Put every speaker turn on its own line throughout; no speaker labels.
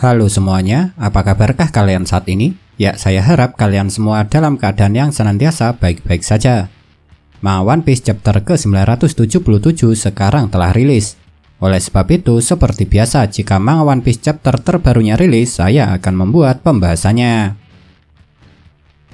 Halo semuanya, apa kabarkah kalian saat ini? Ya, saya harap kalian semua dalam keadaan yang senantiasa baik-baik saja. Manga One Piece chapter ke-977 sekarang telah rilis. Oleh sebab itu, seperti biasa jika manga One Piece chapter terbarunya rilis, saya akan membuat pembahasannya.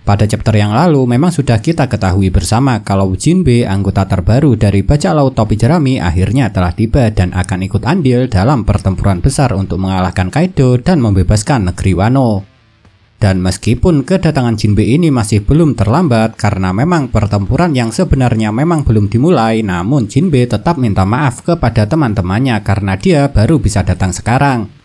Pada chapter yang lalu memang sudah kita ketahui bersama kalau Jinbe, anggota terbaru dari bajak laut topi jerami, akhirnya telah tiba dan akan ikut andil dalam pertempuran besar untuk mengalahkan Kaido dan membebaskan negeri Wano. Dan meskipun kedatangan Jinbe ini masih belum terlambat karena memang pertempuran yang sebenarnya memang belum dimulai, namun Jinbe tetap minta maaf kepada teman-temannya karena dia baru bisa datang sekarang.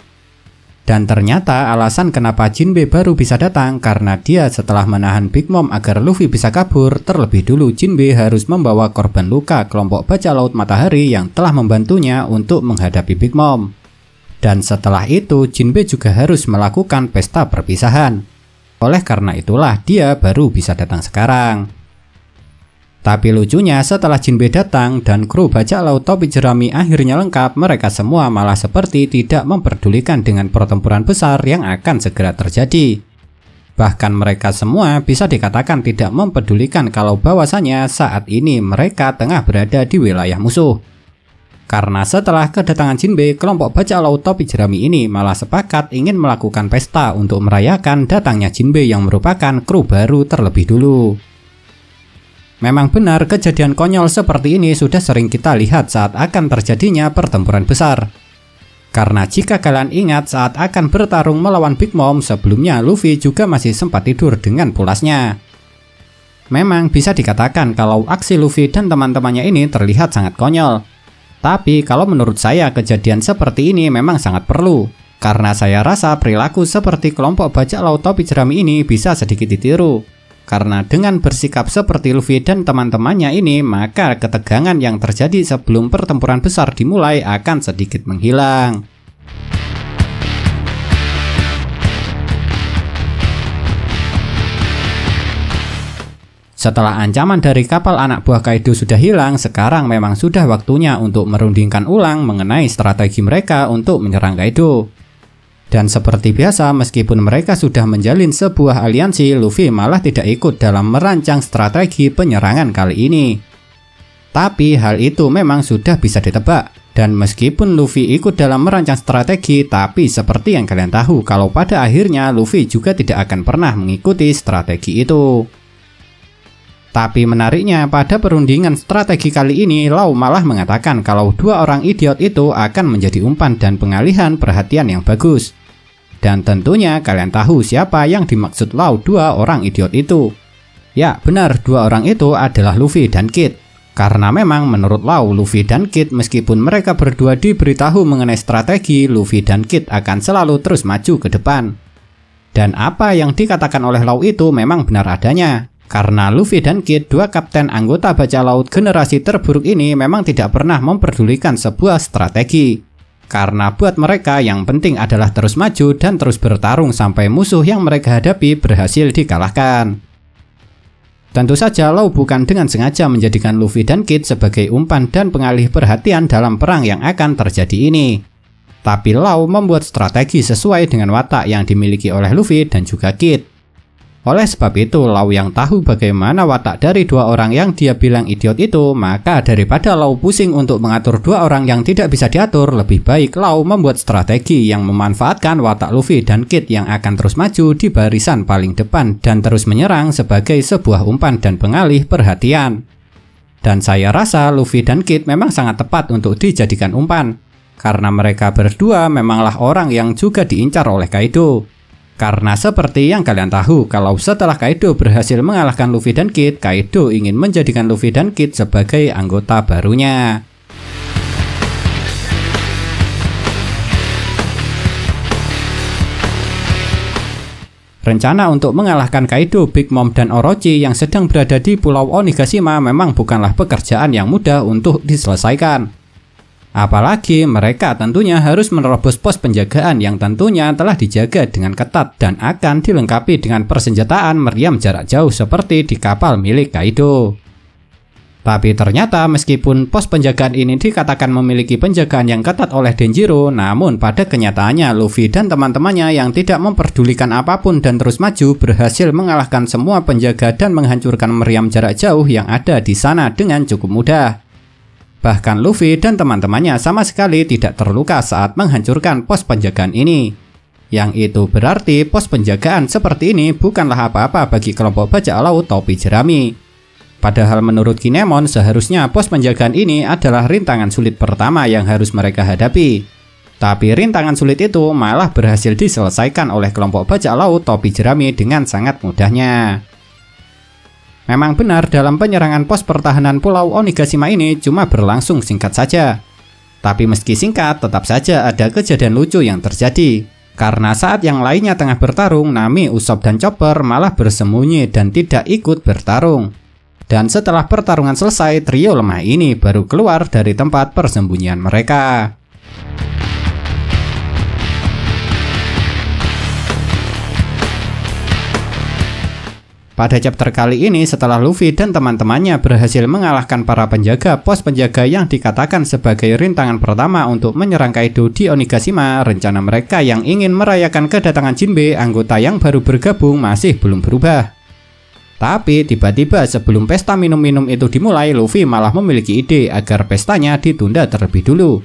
Dan ternyata alasan kenapa Jinbe baru bisa datang karena dia setelah menahan Big Mom agar Luffy bisa kabur, terlebih dulu Jinbe harus membawa korban luka kelompok bajak laut matahari yang telah membantunya untuk menghadapi Big Mom. Dan setelah itu Jinbe juga harus melakukan pesta perpisahan. Oleh karena itulah dia baru bisa datang sekarang. Tapi lucunya setelah Jinbe datang dan kru bajak laut topi jerami akhirnya lengkap, mereka semua malah seperti tidak memperdulikan dengan pertempuran besar yang akan segera terjadi. Bahkan mereka semua bisa dikatakan tidak mempedulikan kalau bahwasanya saat ini mereka tengah berada di wilayah musuh. Karena setelah kedatangan Jinbe, kelompok bajak laut topi jerami ini malah sepakat ingin melakukan pesta untuk merayakan datangnya Jinbe yang merupakan kru baru terlebih dulu. Memang benar kejadian konyol seperti ini sudah sering kita lihat saat akan terjadinya pertempuran besar. Karena jika kalian ingat saat akan bertarung melawan Big Mom, sebelumnya Luffy juga masih sempat tidur dengan pulasnya. Memang bisa dikatakan kalau aksi Luffy dan teman-temannya ini terlihat sangat konyol. Tapi kalau menurut saya kejadian seperti ini memang sangat perlu. Karena saya rasa perilaku seperti kelompok bajak laut topi jerami ini bisa sedikit ditiru. Karena dengan bersikap seperti Luffy dan teman-temannya ini, maka ketegangan yang terjadi sebelum pertempuran besar dimulai akan sedikit menghilang. Setelah ancaman dari kapal anak buah Kaido sudah hilang, sekarang memang sudah waktunya untuk merundingkan ulang mengenai strategi mereka untuk menyerang Kaido. Dan seperti biasa, meskipun mereka sudah menjalin sebuah aliansi, Luffy malah tidak ikut dalam merancang strategi penyerangan kali ini. Tapi hal itu memang sudah bisa ditebak. Dan meskipun Luffy ikut dalam merancang strategi, tapi seperti yang kalian tahu kalau pada akhirnya Luffy juga tidak akan pernah mengikuti strategi itu. Tapi menariknya pada perundingan strategi kali ini, Law malah mengatakan kalau dua orang idiot itu akan menjadi umpan dan pengalihan perhatian yang bagus. Dan tentunya kalian tahu siapa yang dimaksud Law dua orang idiot itu. Ya benar, dua orang itu adalah Luffy dan Kid. Karena memang menurut Law, Luffy dan Kid meskipun mereka berdua diberitahu mengenai strategi, Luffy dan Kid akan selalu terus maju ke depan. Dan apa yang dikatakan oleh Law itu memang benar adanya. Karena Luffy dan Kid, dua kapten anggota bajak laut generasi terburuk ini memang tidak pernah memperdulikan sebuah strategi. Karena buat mereka yang penting adalah terus maju dan terus bertarung sampai musuh yang mereka hadapi berhasil dikalahkan. Tentu saja Law bukan dengan sengaja menjadikan Luffy dan Kid sebagai umpan dan pengalih perhatian dalam perang yang akan terjadi ini. Tapi Law membuat strategi sesuai dengan watak yang dimiliki oleh Luffy dan juga Kid. Oleh sebab itu, Law yang tahu bagaimana watak dari dua orang yang dia bilang idiot itu, maka daripada Law pusing untuk mengatur dua orang yang tidak bisa diatur, lebih baik Law membuat strategi yang memanfaatkan watak Luffy dan Kid yang akan terus maju di barisan paling depan dan terus menyerang sebagai sebuah umpan dan pengalih perhatian. Dan saya rasa Luffy dan Kid memang sangat tepat untuk dijadikan umpan, karena mereka berdua memanglah orang yang juga diincar oleh Kaido. Karena seperti yang kalian tahu, kalau setelah Kaido berhasil mengalahkan Luffy dan Kid, Kaido ingin menjadikan Luffy dan Kid sebagai anggota barunya. Rencana untuk mengalahkan Kaido, Big Mom, dan Orochi yang sedang berada di Pulau Onigashima memang bukanlah pekerjaan yang mudah untuk diselesaikan. Apalagi mereka tentunya harus menerobos pos penjagaan yang tentunya telah dijaga dengan ketat dan akan dilengkapi dengan persenjataan meriam jarak jauh seperti di kapal milik Kaido. Tapi ternyata meskipun pos penjagaan ini dikatakan memiliki penjagaan yang ketat oleh Denjiro, namun pada kenyataannya Luffy dan teman-temannya yang tidak memperdulikan apapun dan terus maju berhasil mengalahkan semua penjaga dan menghancurkan meriam jarak jauh yang ada di sana dengan cukup mudah. Bahkan Luffy dan teman-temannya sama sekali tidak terluka saat menghancurkan pos penjagaan ini. Yang itu berarti pos penjagaan seperti ini bukanlah apa-apa bagi kelompok bajak laut topi jerami. Padahal menurut Kinemon seharusnya pos penjagaan ini adalah rintangan sulit pertama yang harus mereka hadapi. Tapi rintangan sulit itu malah berhasil diselesaikan oleh kelompok bajak laut topi jerami dengan sangat mudahnya. Memang benar dalam penyerangan pos pertahanan Pulau Onigashima ini cuma berlangsung singkat saja. Tapi meski singkat tetap saja ada kejadian lucu yang terjadi. Karena saat yang lainnya tengah bertarung, Nami, Usopp, dan Chopper malah bersembunyi dan tidak ikut bertarung. Dan setelah pertarungan selesai, trio lemah ini baru keluar dari tempat persembunyian mereka. Pada chapter kali ini, setelah Luffy dan teman-temannya berhasil mengalahkan para penjaga pos penjaga yang dikatakan sebagai rintangan pertama untuk menyerang Kaido di Onigashima, rencana mereka yang ingin merayakan kedatangan Jinbe, anggota yang baru bergabung, masih belum berubah. Tapi tiba-tiba sebelum pesta minum-minum itu dimulai, Luffy malah memiliki ide agar pestanya ditunda terlebih dulu.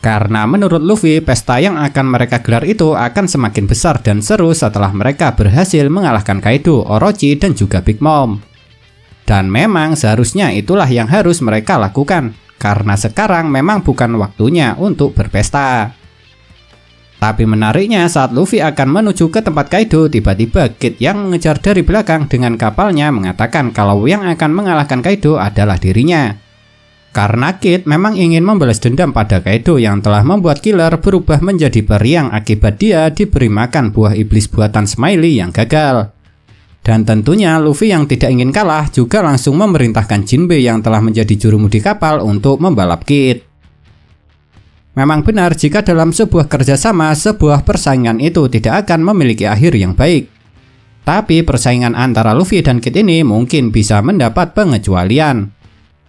Karena menurut Luffy, pesta yang akan mereka gelar itu akan semakin besar dan seru setelah mereka berhasil mengalahkan Kaido, Orochi, dan juga Big Mom. Dan memang seharusnya itulah yang harus mereka lakukan, karena sekarang memang bukan waktunya untuk berpesta. Tapi menariknya saat Luffy akan menuju ke tempat Kaido, tiba-tiba Kid yang mengejar dari belakang dengan kapalnya mengatakan kalau yang akan mengalahkan Kaido adalah dirinya. Karena Kid memang ingin membalas dendam pada Kaido yang telah membuat Killer berubah menjadi periang akibat dia diberi makan buah iblis buatan Smiley yang gagal. Dan tentunya Luffy yang tidak ingin kalah juga langsung memerintahkan Jinbe yang telah menjadi jurumudi kapal untuk membalap Kid. Memang benar jika dalam sebuah kerjasama, sebuah persaingan itu tidak akan memiliki akhir yang baik. Tapi persaingan antara Luffy dan Kid ini mungkin bisa mendapat pengecualian.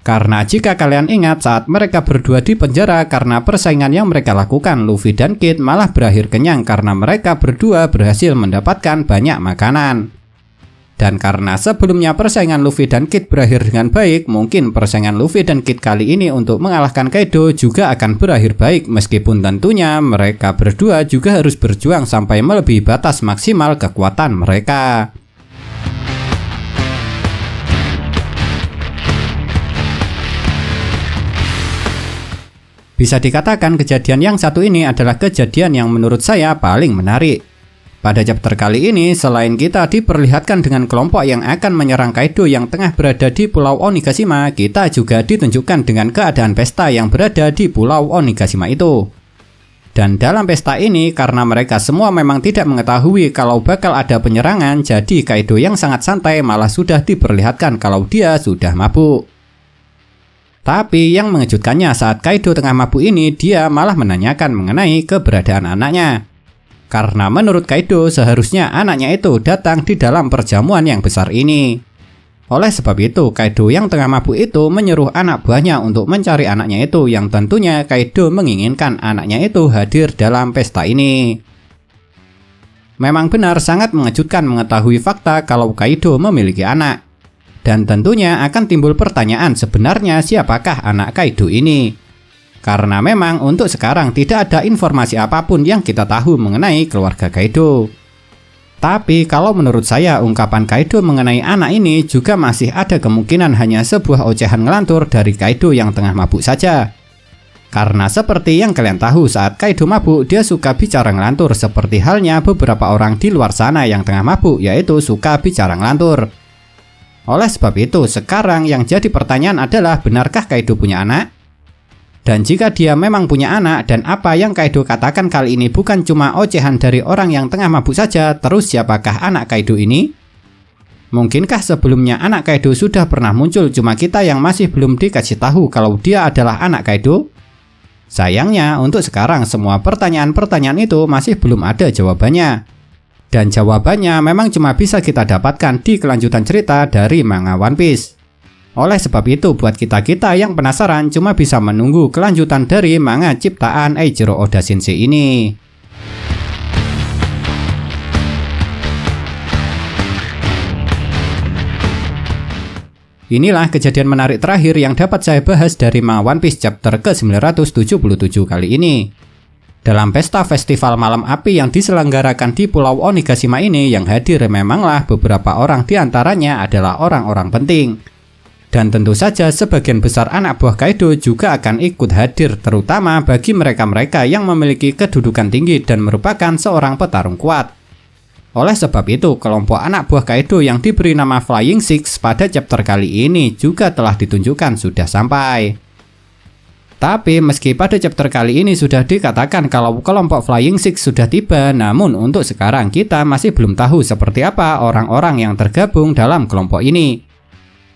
Karena jika kalian ingat saat mereka berdua di penjara karena persaingan yang mereka lakukan, Luffy dan Kid malah berakhir kenyang karena mereka berdua berhasil mendapatkan banyak makanan. Dan karena sebelumnya persaingan Luffy dan Kid berakhir dengan baik, mungkin persaingan Luffy dan Kid kali ini untuk mengalahkan Kaido juga akan berakhir baik, meskipun tentunya mereka berdua juga harus berjuang sampai melebihi batas maksimal kekuatan mereka. Bisa dikatakan kejadian yang satu ini adalah kejadian yang menurut saya paling menarik. Pada chapter kali ini, selain kita diperlihatkan dengan kelompok yang akan menyerang Kaido yang tengah berada di Pulau Onigashima, kita juga ditunjukkan dengan keadaan pesta yang berada di Pulau Onigashima itu. Dan dalam pesta ini, karena mereka semua memang tidak mengetahui kalau bakal ada penyerangan, jadi Kaido yang sangat santai malah sudah diperlihatkan kalau dia sudah mabuk. Tapi yang mengejutkannya saat Kaido tengah mabuk ini, dia malah menanyakan mengenai keberadaan anaknya. Karena menurut Kaido seharusnya anaknya itu datang di dalam perjamuan yang besar ini. Oleh sebab itu, Kaido yang tengah mabuk itu menyuruh anak buahnya untuk mencari anaknya itu, yang tentunya Kaido menginginkan anaknya itu hadir dalam pesta ini. Memang benar sangat mengejutkan mengetahui fakta kalau Kaido memiliki anak. Dan tentunya akan timbul pertanyaan sebenarnya siapakah anak Kaido ini. Karena memang untuk sekarang tidak ada informasi apapun yang kita tahu mengenai keluarga Kaido. Tapi kalau menurut saya ungkapan Kaido mengenai anak ini juga masih ada kemungkinan hanya sebuah ocehan ngelantur dari Kaido yang tengah mabuk saja. Karena seperti yang kalian tahu saat Kaido mabuk dia suka bicara ngelantur seperti halnya beberapa orang di luar sana yang tengah mabuk yaitu suka bicara ngelantur. Oleh sebab itu sekarang yang jadi pertanyaan adalah benarkah Kaido punya anak? Dan jika dia memang punya anak dan apa yang Kaido katakan kali ini bukan cuma ocehan dari orang yang tengah mabuk saja, terus siapakah anak Kaido ini? Mungkinkah sebelumnya anak Kaido sudah pernah muncul cuma kita yang masih belum dikasih tahu kalau dia adalah anak Kaido? Sayangnya untuk sekarang semua pertanyaan-pertanyaan itu masih belum ada jawabannya. Dan jawabannya memang cuma bisa kita dapatkan di kelanjutan cerita dari manga One Piece. Oleh sebab itu, buat kita-kita yang penasaran cuma bisa menunggu kelanjutan dari manga ciptaan Eiichiro Oda Sensei ini. Inilah kejadian menarik terakhir yang dapat saya bahas dari manga One Piece chapter ke-977 kali ini. Dalam pesta festival malam api yang diselenggarakan di Pulau Onigashima ini, yang hadir memanglah beberapa orang diantaranya adalah orang-orang penting. Dan tentu saja sebagian besar anak buah Kaido juga akan ikut hadir, terutama bagi mereka-mereka yang memiliki kedudukan tinggi dan merupakan seorang petarung kuat. Oleh sebab itu, kelompok anak buah Kaido yang diberi nama Flying Six pada chapter kali ini juga telah ditunjukkan sudah sampai. Tapi meski pada chapter kali ini sudah dikatakan kalau kelompok Flying Six sudah tiba, namun untuk sekarang kita masih belum tahu seperti apa orang-orang yang tergabung dalam kelompok ini.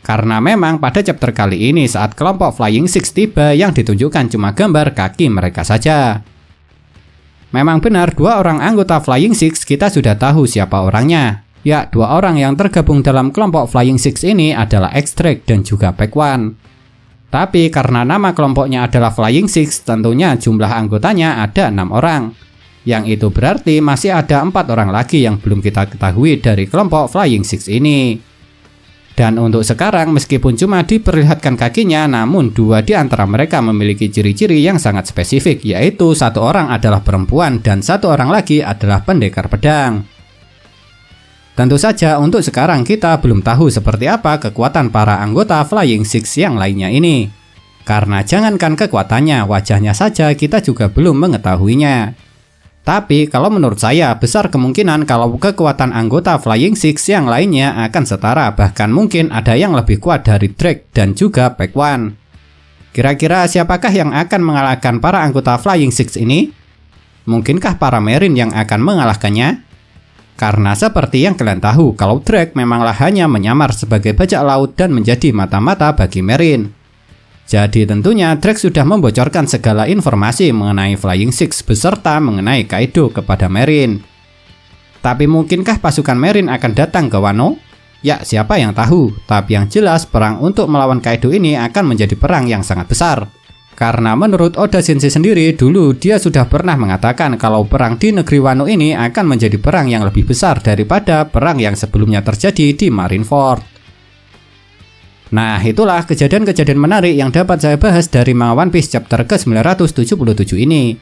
Karena memang pada chapter kali ini saat kelompok Flying Six tiba, yang ditunjukkan cuma gambar kaki mereka saja. Memang benar, dua orang anggota Flying Six kita sudah tahu siapa orangnya. Ya, dua orang yang tergabung dalam kelompok Flying Six ini adalah X-Drake dan juga Pac One. Tapi karena nama kelompoknya adalah Flying Six, tentunya jumlah anggotanya ada 6 orang. Yang itu berarti masih ada 4 orang lagi yang belum kita ketahui dari kelompok Flying Six ini. Dan untuk sekarang meskipun cuma diperlihatkan kakinya, namun 2 di antara mereka memiliki ciri-ciri yang sangat spesifik, yaitu 1 orang adalah perempuan dan 1 orang lagi adalah pendekar pedang. Tentu saja untuk sekarang kita belum tahu seperti apa kekuatan para anggota Flying Six yang lainnya ini. Karena jangankan kekuatannya, wajahnya saja kita juga belum mengetahuinya. Tapi kalau menurut saya, besar kemungkinan kalau kekuatan anggota Flying Six yang lainnya akan setara, bahkan mungkin ada yang lebih kuat dari Drake dan juga Pac One. Kira-kira siapakah yang akan mengalahkan para anggota Flying Six ini? Mungkinkah para Marine yang akan mengalahkannya? Karena seperti yang kalian tahu, kalau Drake memanglah hanya menyamar sebagai bajak laut dan menjadi mata-mata bagi Marine. Jadi tentunya Drake sudah membocorkan segala informasi mengenai Flying Six beserta mengenai Kaido kepada Marine. Tapi mungkinkah pasukan Marine akan datang ke Wano? Ya, siapa yang tahu. Tapi yang jelas perang untuk melawan Kaido ini akan menjadi perang yang sangat besar. Karena menurut Oda Sensei sendiri, dulu dia sudah pernah mengatakan kalau perang di negeri Wano ini akan menjadi perang yang lebih besar daripada perang yang sebelumnya terjadi di Marineford. Nah, itulah kejadian-kejadian menarik yang dapat saya bahas dari manga One Piece chapter ke-977 ini.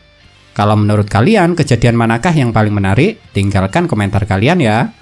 Kalau menurut kalian, kejadian manakah yang paling menarik? Tinggalkan komentar kalian ya.